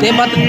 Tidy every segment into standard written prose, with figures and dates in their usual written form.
ते पात्र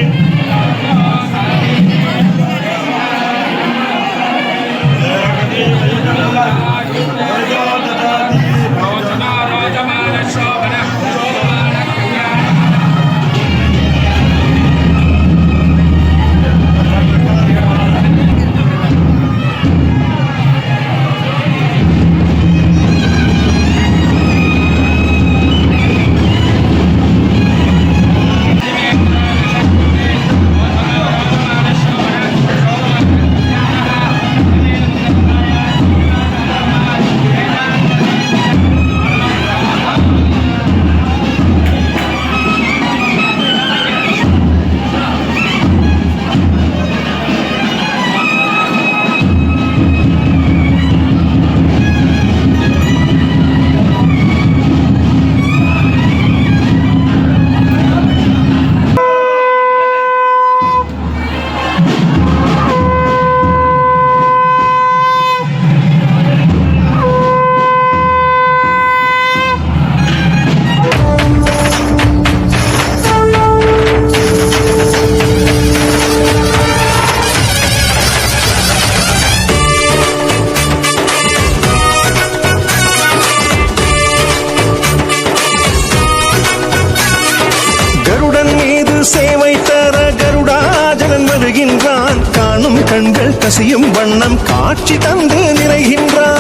சேவை தர கருடாஜலன் வருகின்றான். காணும் கண்கள் கசியும் வண்ணம் காட்சி தந்து நிறைகின்றான்.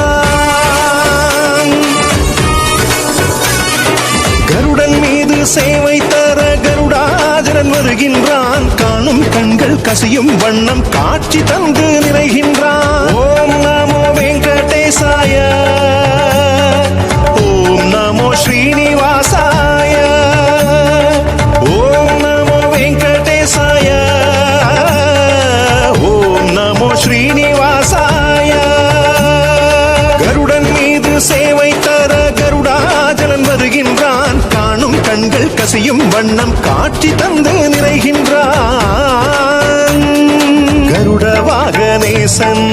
கருடன் மீது சேவை தர கருடாஜலன் வருகின்றான். காணும் கண்கள் கசியும் வண்ணம் காட்சி தந்து நிறைகின்றான். ஓம் நமோ வெங்கடேசாய, ஓம் நமோ ஸ்ரீனிவாசாய, ஓம் நமோ வெங்கடேசாய, ஓம் நமோ ஸ்ரீனிவாசாய. கருடன் மீது சேவை தர கருடாஜலன் வருகின்றான். காணும் கண்கள் கசியும் வண்ணம் காட்சி தந்து நிறைகின்றான். கருட வாகனேசன்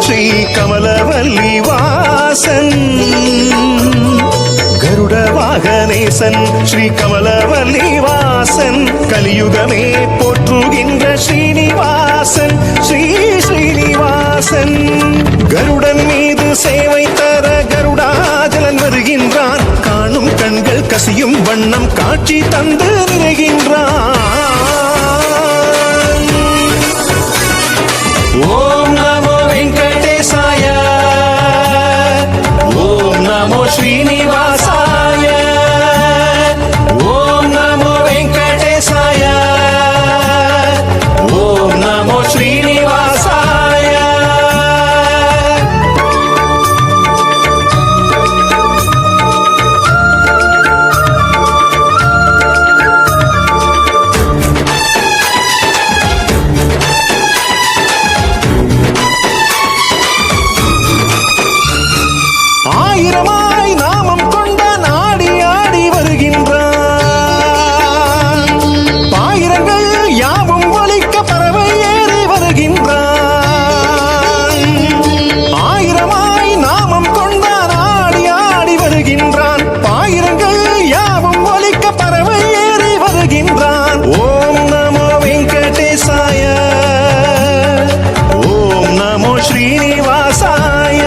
ஸ்ரீ கமலவல்லி வாசன், கருட வாகனேசன் ஸ்ரீ கமலவல்லி வாசன், கலியுகமே போற்றுகின்ற ஸ்ரீனிவாசன் ஸ்ரீ ஸ்ரீனிவாசன். கருடன் மீது சேவை தர கருடாஜலன் வருகின்றான். காணும் கண்கள் கசியும் வண்ணம் காட்சி தந்து நிறைகின்றான். ஓம் நமோ வெங்கடேசாய, ஓம் நமோ ஸ்ரீனிவாசாய, ஓம் நமோ வெங்கடேசாய, ஓம் நமோ ஸ்ரீனிவாசாய. ஆயிரமாய் நாமம் கொண்ட நாடி ஆடி வருகின்றான். பாயிரங்கள் யாவும் ஒலிக்க பறவை ஏறி வருகின்றான். ஆயிரமாய் நாமம் கொண்ட நாடி ஆடி வருகின்றான். பாயிரங்கள் யாவும் ஒலிக்க பறவை ஏறி வருகின்றான். ஓம் நமோ வெங்கடேசாய, ஓம் நமோ ஸ்ரீனிவாசாய.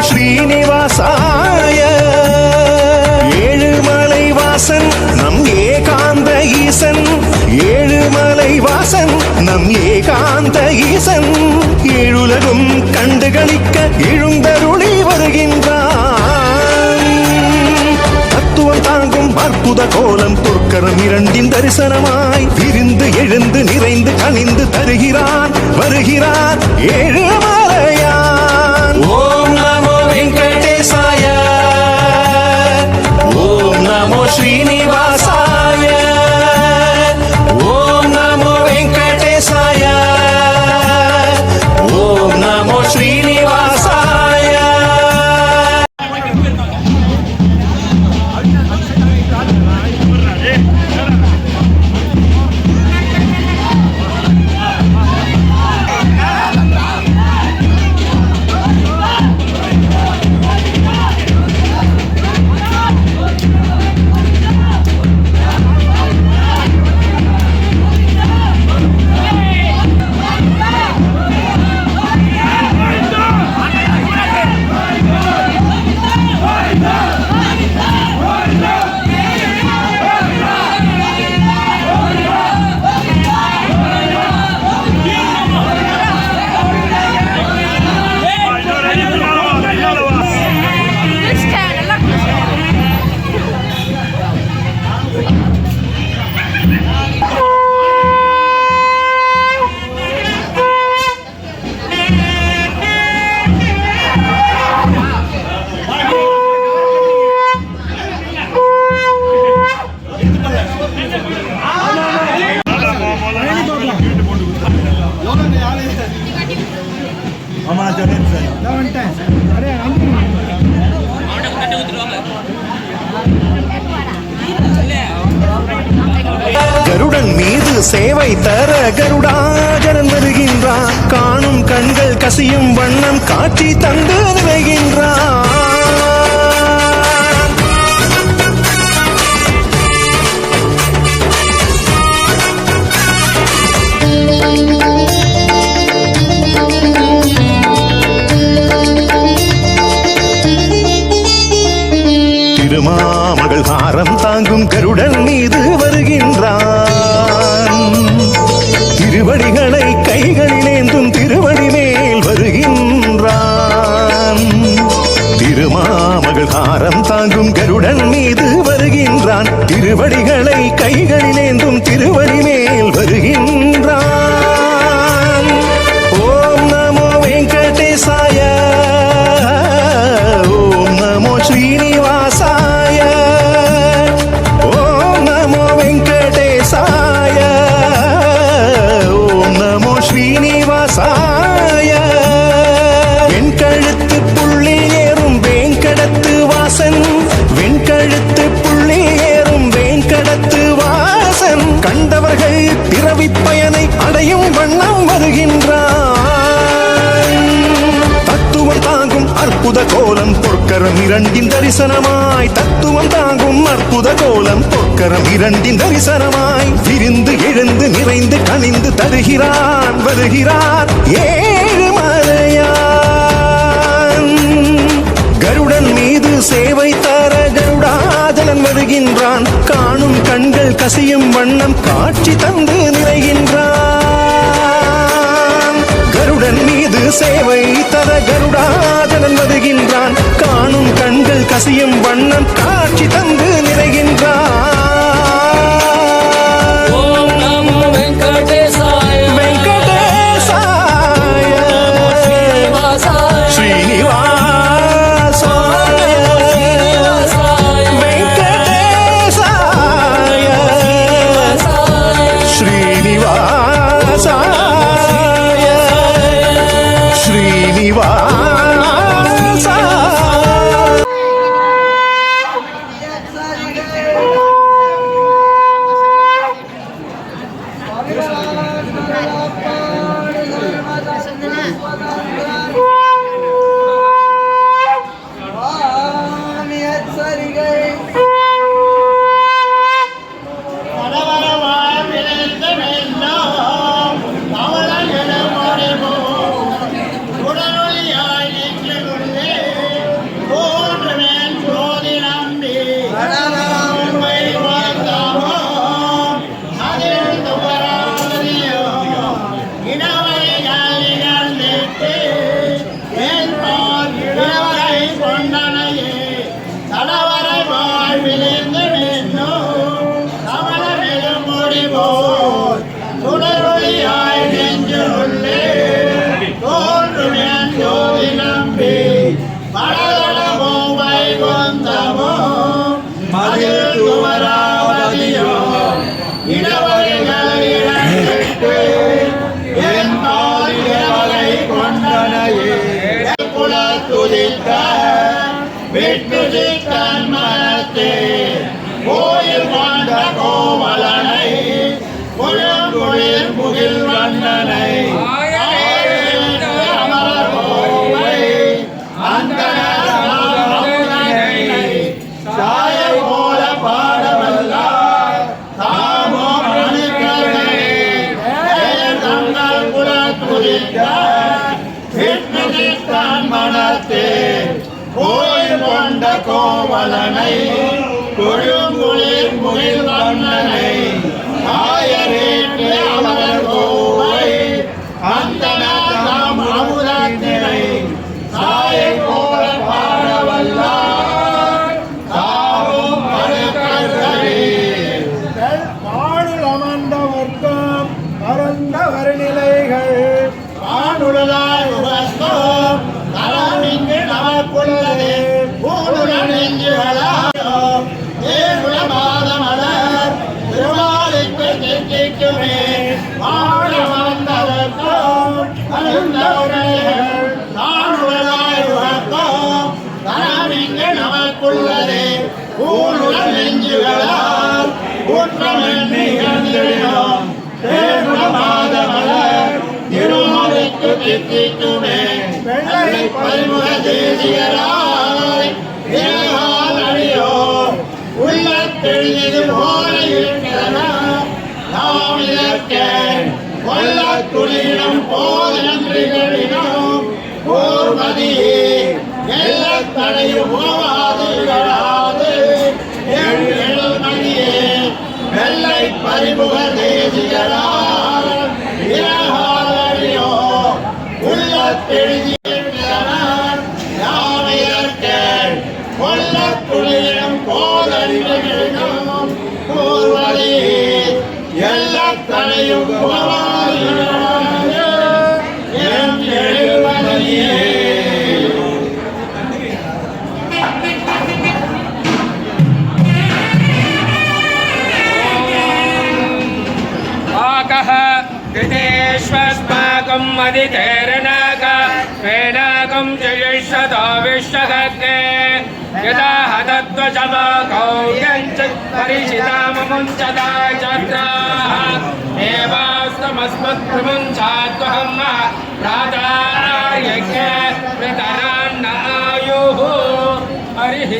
ஸ்ரீனிவாசாய. அளிக்க எழுந்தருளி வருகின்றான். தத்துவம் தாங்கும் அற்புத கோலம் பொற்கரம் இரண்டின் தரிசனமாய் விரிந்து எழுந்து நிறைந்து கனிந்து தருகிறான் வருகிறான் ஏழுமலையான். ஓம் நமோ வெங்கடேசாய, ஓம் நமோ ஸ்ரீனிவாசாய, ஓம் நமோ வெங்கடேசாய, ஓம் நமோ ஸ்ரீனிவாசாய. கருடன் மீது சேவை தர கருடாஜரன் வருகின்றான். காணும் கண்கள் கசியும் வண்ணம் காட்சி தந்து நிறைகின்றான். திருமாமகள் ஹாரம் தாங்கும் கருடன் மீது வருகின்றான். திருவடிகளை கைகளிலேந்தும் திருவடி மேல் வருகின்றான். திருமாமகள் ஹாரம் தாங்கும் கருடன் மீது வருகின்றான். திருவடிகளை கைகளிலேந்தும் திருவடி மேல் வருகின்றான். ஓம் நமோ வெங்கடேசாய, ஓம் நமோ ஸ்ரீனிவாசாய, ஓம் நமோ வெங்கடேசாய, ஓம் நமோ ஸ்ரீனிவாசாய. வெண்கழுத்து புள்ளி ஏறும் வேங்கடத்து வாசன், வெண்கழுத்து புள்ளி ஏறும் வேங்கடத்து வாசன். கண்டவர்கள் பிறவி பயனை அடையும் வண்ணம் வருகின்றான். தத்துவம் தாங்கும் அற்புத கோலம் பொற்கரம் இரண்டின் தரிசனமாய், தத்துவம் தாங்கும் அற்புத கோலம் பொற்கரம் இரண்டின் தரிசனமாய் விரிந்து எழுந்து நிறைந்து கனிந்து தருகிறான் வருகிறான் ஏழுமலையான். கருடன் மீது சேவை தர கருடாஜலன் வருகின்றான். காணும் கண்கள் கசியும் வண்ணம் காட்சி தந்து நிறைகின்றான். கருடன் மீது சேவை தர கருடாஜலன் வருகின்றான். காணும் கண்கள் கசியும் வண்ணம் காட்சி தந்து நிறைகின்றான். ஓம் நமோ வெங்கடேசாய, வெங்கடேசாய, ஸ்ரீனிவாசாய, வெங்கடேசாய, ஸ்ரீனிவாசாய, ஸ்ரீனிவாசாய. கொண்டனையே தடவரை வாழ்விலிருந்து நின்றோம் கமலமிடும் முடிவோர் சுடரொளியாய் நெஞ்சுள்ளே தோன்றும் என் ஜோதி நம்பி மடதளமோ வைகுந்தமோ மதில் துவராவதியோ இடவகைகள் இழந்திட்டு என் தாய் இடவகை கொண்டனையே குல துதித்த விட்டு தன் மனத்தே கோயில் கொண்ட கோவலனை குழங்குளிர் முகில் வண்ணனை அமரர் கோவை அந்த சாய போல பாடவல்லார் தாமோ தங்கள் குல துதித்த விட்டு தன் மனத்தே கோயில் கொண்ட கோவலனை கொழுங்குளிர் முகில் வண்ணனை ஆயரேற்று அமரர் கோவை அந்தனம் அமுதத்தினை சாயை போல பாடவல்லார் தாவும் மறுக்கர்களே வானுல் அமர்ந்தவர்க்கும் பரந்தவர் நிலைகள் வானுலகாய் உகந்தோம் தலமிங்கு நமக்குள்ளதே பூனுல நெஞ்சுகளாயோ தேனுல மாதமலர் திருமாலிக்கு திட்டிக்குமே வானமர்ந்தவர்க்கும் பரந்தவர்கள் வானுலகாய் உகந்தோம் தலமிங்கு நமக்குள்ளதே பூனுல நெஞ்சுகளால் குற்றமெண்ணி இழந்திடும் தேனுல மாதமலர் திருமாலிக்கு திட்டிக்குமே வெள்ளை பரிமுக தேசியராய் தேகால் அடியோ உள்ளத்தெழுது போல இருக்கிறதா நாம் இதற்கே கொல்லத் துணியிடம் போல் நன்றிகளிடம் போர்மதியே எல்லத் தடையும் உணவாது இகழாது எழுமதியே வெள்ளை பரிமுக தேசியராய் தேகால் அடியோ உள்ளத்தெழுதியிருக்கிறார் யாவையற்கே கொல்லத் துணியிடம் போதறிவிடும் கூறுவதே எல்லாத் தடையும் எம் எழுவதையே कृतेष्वस्माकं मदितेरनाग वेनागं जयिष्यतो विश्वगग्ने यदा हतत्वचमाकौ यञ्चित् परिचिताममुञ्चता चक्राः एवास्तमस्मत्प्रमुञ्चात्वहं प्रातायज्ञे प्रतरान्नायुः हरिः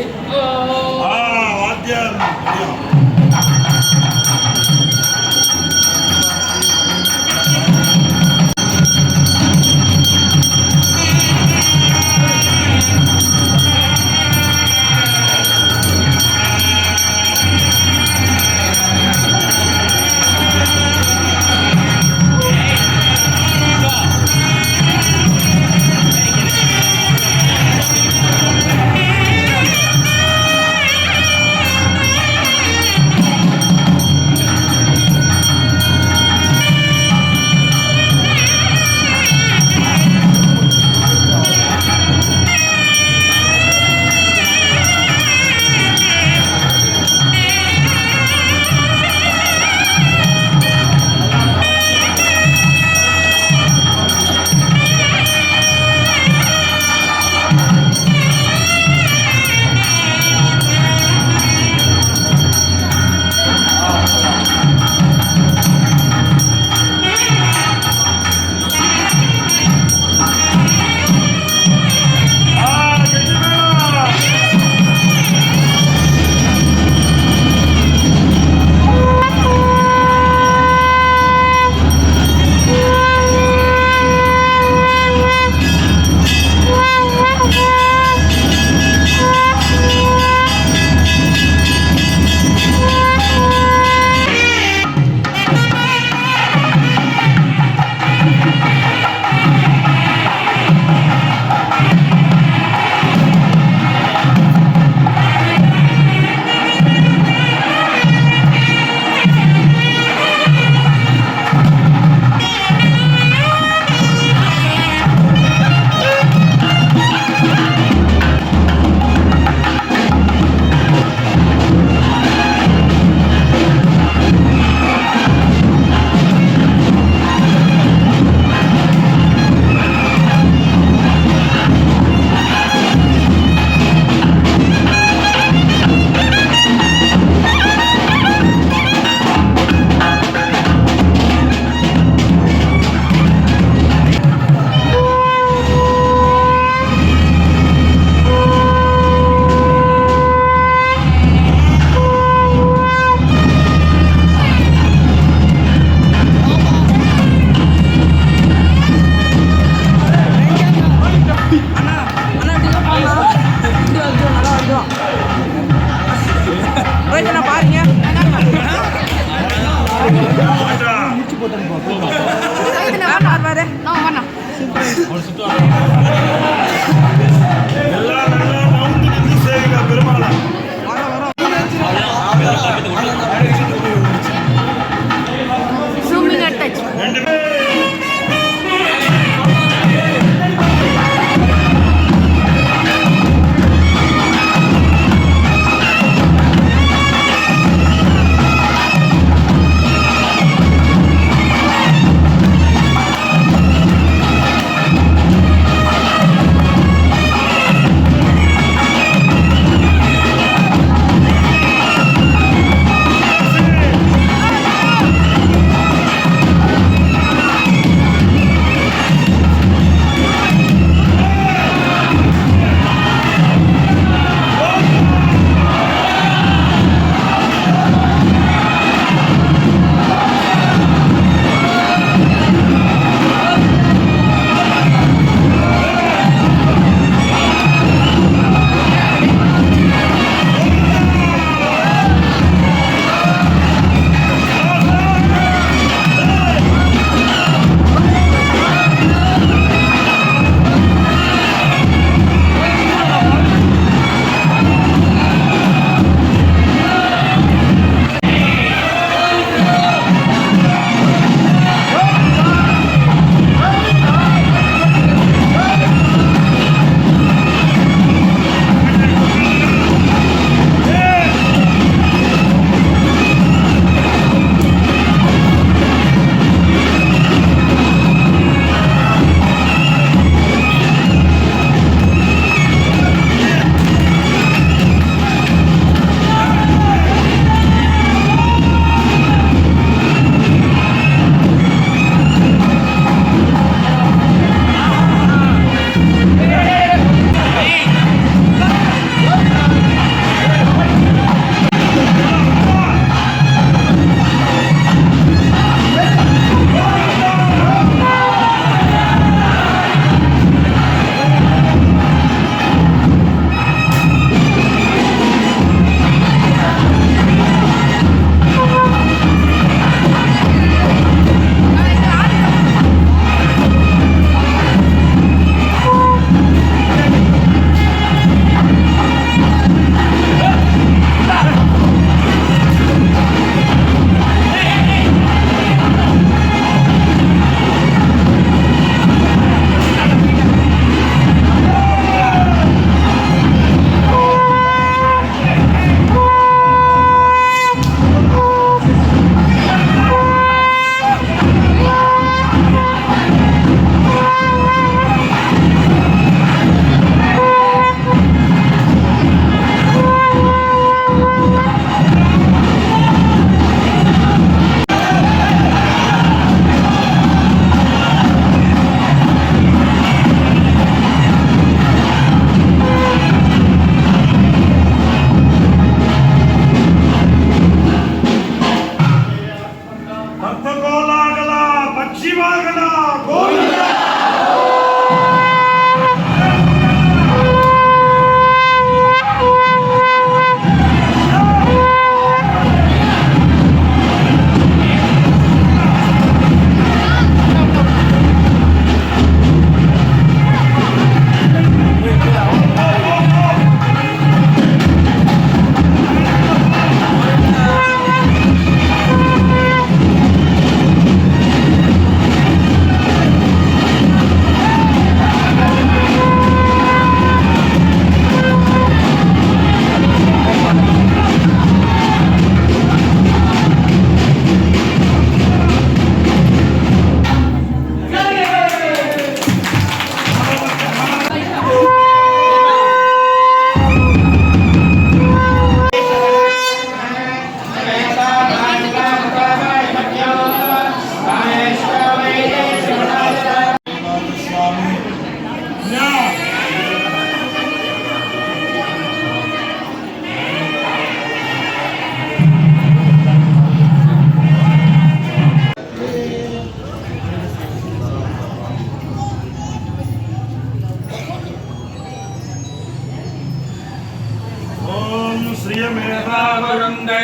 वरुन्धे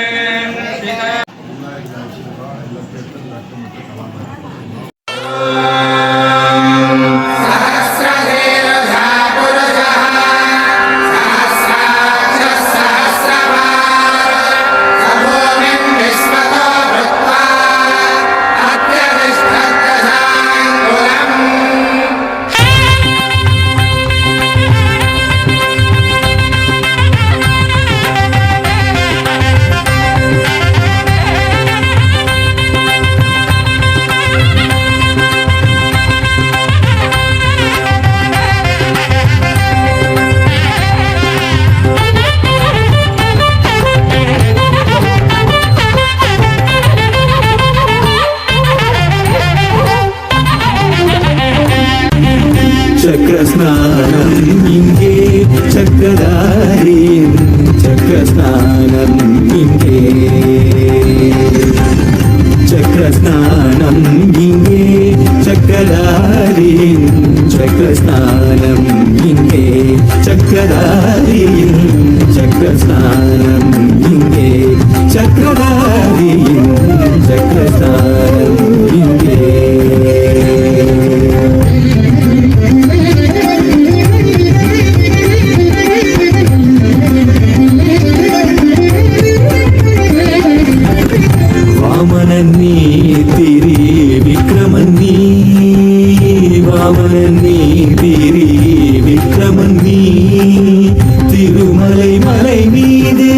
चक्रस्नानम् इङ्गे चक्रधारीं चक्रस्नानम् इङ्गे चक्रस्नानम् इङ्गे चक्रधारीं चक्रस्नानम् इङ्गे चक्रधारीं चक्रस्नानम् इङ्गे चक्रधारीं चक्रस्नानम् इङ्गे వామనన్నీ తిరి విక్రమన్నీ వామనన్నీ తిరి విక్రమన్నీ తిరుమలై మలై మీదే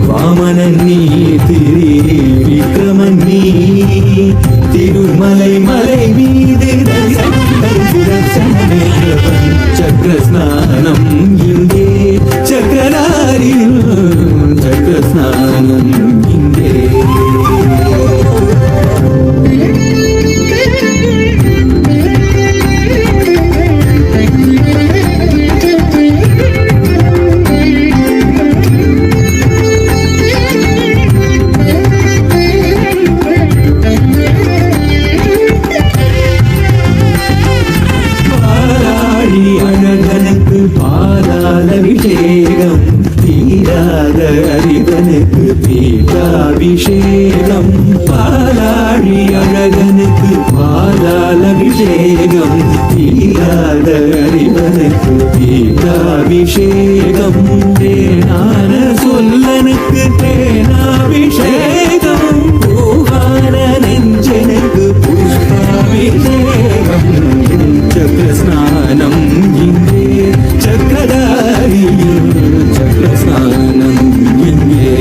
వామనన్నీ తిరి విక్రమన్నీ తిరుమలై మలై మీదే चक्रस्नानम् इङ्गे चक्रधारीं चक्रस्नानम् इङ्गे பாலாலபிஷேகம் தீராத அறிவனுக்கு பீட்டாபிஷேகம் பாலாழி அழகனுக்கு பாலாலபிஷேகம் தீராத அறிவனுக்கு பீட்டாபிஷேகம் தேனான சொல்லனுக்கு தேனாபிஷேகம் பூவான நெஞ்சனுக்கு புஷ்பாபிஷேகம் चक्रस्नानम् इङ्गे चक्रधारीं चक्रस्नानम् इङ्गे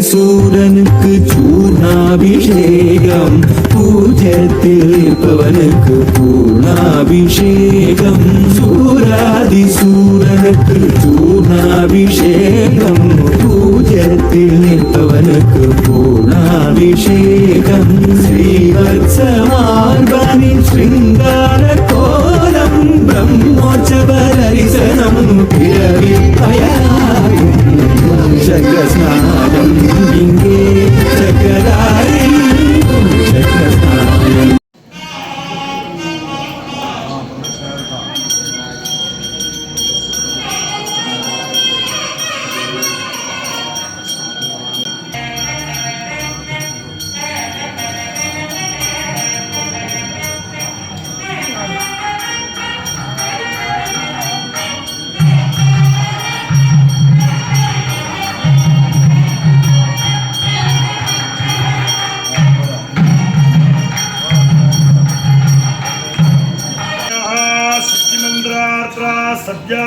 சூரனுக்கு சூர்ணாபிஷேகம் பூஜத்தில் இருப்பவனுக்கு பூர்ணாபிஷேகம் சூராதி சூரனுக்கு சூர்ணாபிஷேகம் பூஜத்தில் நிற்பவனுக்கு பூர்ணாபிஷேகம் ஸ்ரீவத்சமார்பனி ஸ்ருங்கார கோலம் பிரம்மோற்சவ தரிசனம் பிறவி பயனாகும் चक्रस्नानम् इङ्गे चक्रधारीं चक्रस्नानम् सद्या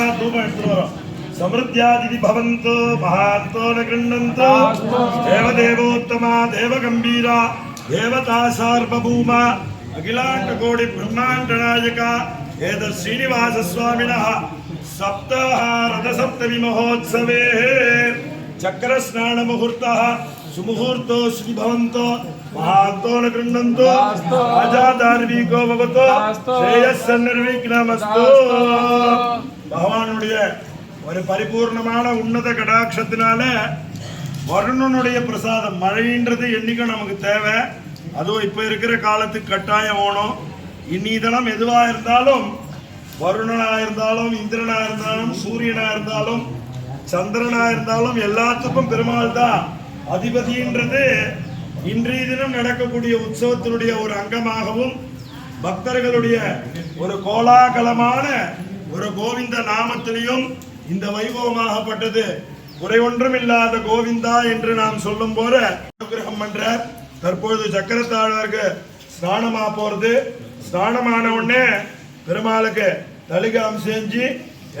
समृद्ध्यादि भवन्तु महान्तो न गृह्णन्तु देवदेवोत्तमा देवगम्भीरा देवता सार्वभौमा अखिलाण्डकोटि ब्रह्माण्डनायका एतत् श्रीनिवासस्वामिनः सप्ताह रथसप्तमी महोत्सवे चक्र स्नान मुहूर्त सुमुहूर्तो श्री भवन्तो महान्तो न गृह्णन्तो आजादार्वीको भवतो श्रेयस्सन्निर्विघ्नमस्तु பகவானுடைய ஒரு பரிபூர்ணமான உன்னத கடாட்சத்தினால வருணனுடைய பிரசாதம் மழைன்றது என்னைக்கும் நமக்கு தேவை. அதுவும் இப்போ இருக்கிற காலத்துக்கு கட்டாயம் ஓணும். இன்னிதெல்லாம் எதுவாக இருந்தாலும் வருணனாக இருந்தாலும் இந்திரனாக இருந்தாலும் சூரியனாக இருந்தாலும் சந்திரனாக இருந்தாலும் எல்லாத்துக்கும் பெருமாள் தான் அதிபதின்றது இன்றைய தினம் நடக்கக்கூடிய உற்சவத்தினுடைய ஒரு அங்கமாகவும் பக்தர்களுடைய ஒரு கோலாகலமான ஒரு கோவிந்த நாமத்திலையும் இந்த வைபவமாகப்பட்டது. குறை ஒன்றும் இல்லாத கோவிந்தா என்று நாம் சொல்லும் போல அனுகிரகம் பண்றார். தற்பொழுது சக்கரத்தாழ்வாருக்கு ஸ்நானமா போறது. ஸ்நானமான உடனே பெருமாளுக்கு தலிகாம் செஞ்சு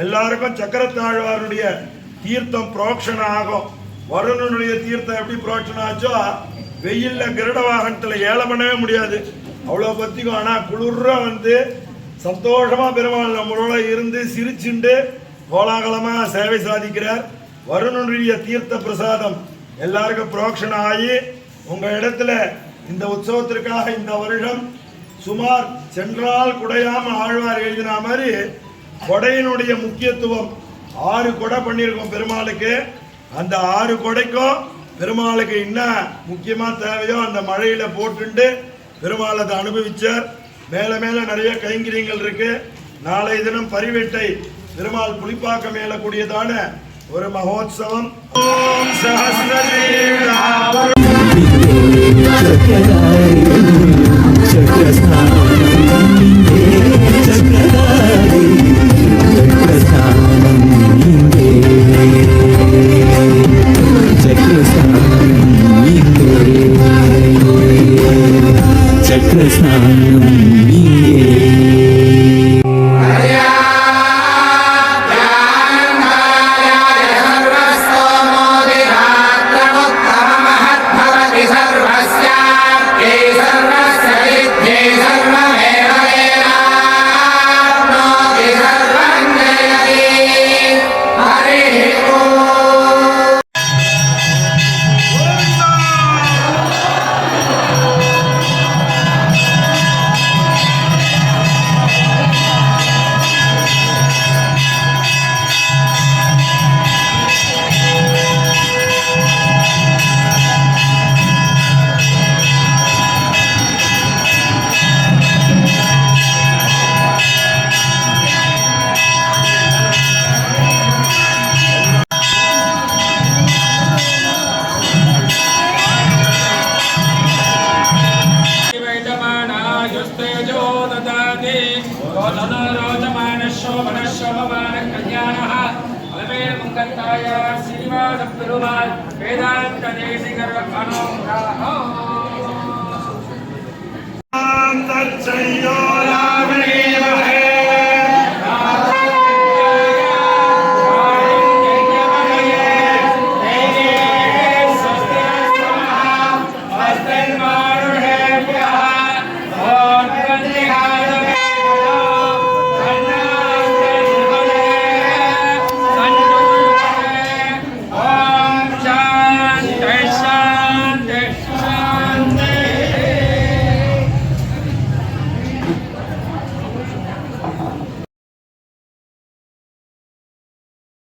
எல்லாருக்கும் சக்கரத்தாழ்வாருடைய தீர்த்தம் புரோக்ஷணம் ஆகும். வருணனுடைய தீர்த்தம் எப்படி புரோக்ஷணம் ஆச்சோ வெயில்ல கருட வாகனத்துல ஏலம் பண்ணவே முடியாது, அவ்வளவு பத்திக்கும். ஆனா குளிர வந்து சந்தோஷமா பெருமாள் நம்மளோட இருந்து சிரிச்சுண்டு கோலாகலமா சேவை சாதிக்கிறார். வருணனுடைய தீர்த்த பிரசாதம் எல்லாருக்கும் புரோக்ஷணம் ஆகி உங்க இடத்துல இந்த உற்சவத்திற்காக இந்த வருஷம் சுமார் சென்றால் குடையாம ஆழ்வார் எழுதின மாதிரி கொடையினுடைய முக்கியத்துவம் 6 கொடை பண்ணியிருக்கோம் பெருமாளுக்கு. அந்த 6 கொடைக்கும் பெருமாளுக்கு என்ன முக்கியமா தேவையோ அந்த மழையில போட்டுண்டு பெருமாள் அதை அனுபவிச்சார். மேல மேல நிறைய கைங்கரியங்கள் இருக்கு. நாளை தினம் பரிவேட்டை பெருமாள் புலிப்பாக்க மேலக்கூடியதான ஒரு மகோத்சவம். ஓம் சஹஸ்ரதீர்த்தா வேதாந்த